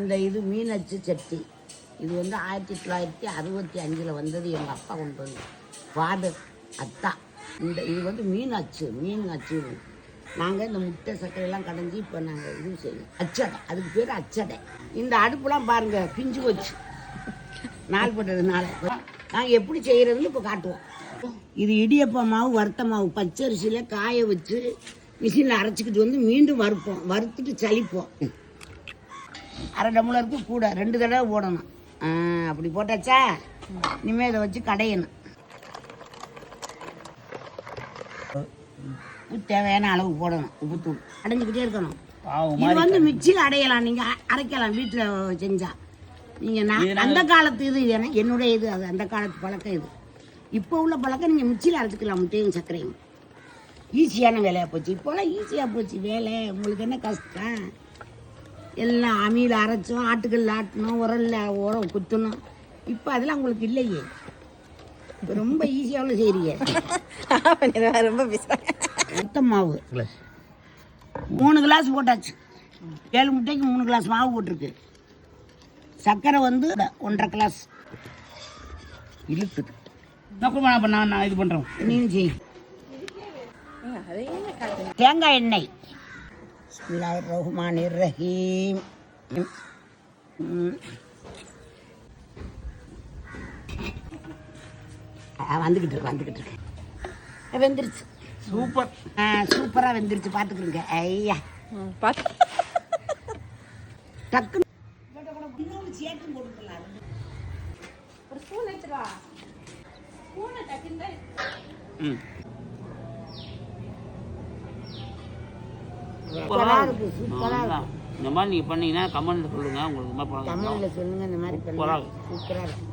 இந்த இது மீனச்சு சட்டி இது வந்து 1965 வந்தது. எங்கள் அப்பா கொண்டு வந்து ஃபாதர் அத்தா. இது வந்து மீன் அச்சு. நாங்கள் இந்த முட்டை சர்க்கரையெல்லாம் கடைஞ்சி இப்போ நாங்கள் இது செய்யணும் அச்சடை. அதுக்கு பேர் அச்சடை. இந்த அடுப்புலாம் பாருங்கள் பிஞ்சு வச்சு நாள் போட்டதுனால நாங்கள் எப்படி செய்கிறதுன்னு இப்போ காட்டுவோம். இது இடியப்ப மாவு வறுத்த மாவு பச்சரிசியில் காய வச்சு மிஷினில் அரைச்சிக்கிட்டு வந்து மீண்டும் வறுத்துட்டு சலிப்போம். அரை டம்ளருக்கு கூட 2 தடவை போடணும். அப்படி போட்டாச்சா இனிமேல் இதை வச்சு கடையணும். தேவையான அளவு போடணும். உப்புத்தூள் அடைஞ்சிக்கிட்டே இருக்கணும். இது வந்து மிக்சியில் அடையலாம், நீங்கள் அரைக்கலாம் வீட்டில் செஞ்சா. நீங்கள் அந்த காலத்து இது என்னுடைய இது அது அந்த காலத்து பழக்கம். இது இப்போ உள்ள பழக்கம். நீங்கள் மிக்சியில் அரைச்சிக்கலாம் முட்டையும் சர்க்கரையும். ஈஸியான வேலையாக போச்சு. இப்போலாம் ஈஸியாக போச்சு வேலை. உங்களுக்கு என்ன கஷ்டம்? எல்லாம் அம்மியில் அரைச்சோம், ஆட்டுக்கல் ஆட்டணும், உரம் குத்தணும். இப்போ அதெல்லாம் உங்களுக்கு இல்லையே. இப்போ ரொம்ப ஈஸியாகவும் செய்கிறீங்க. ரொம்ப மொத்த மாவு 3 கிளாஸ் போட்டாச்சு. 7 முட்டைக்கு 3 கிளாஸ் மாவு போட்டிருக்கு. சர்க்கரை வந்து 1.5 கிளாஸ் இழுக்குது. நான் இது பண்ணுறோம். நீங்க செய். தேங்காய் எண்ணெய். பிஸ்மில்லாஹிர் ரஹ்மானிர் ரஹீம். வந்துக்கிட்டு இருக்கு. வெந்துருச்சு. சூப்பர். சூப்பராக வெந்துருச்சு. பார்த்துக்கிறீங்க. ஐயா டக்குன்னு சேர்த்து கொடுக்கலாம். ஒரு ஸ்பூன் எடுத்துவா. ஸ்பூனை டக்குன்னு இந்த மாதிரி நீங்கள் பண்ணீங்கன்னா கமெண்ட்ல சொல்லுங்க. உங்களுக்கு கமெண்ட்ல சொல்லுங்க. இந்த மாதிரி சூப்பராக இருக்கும்.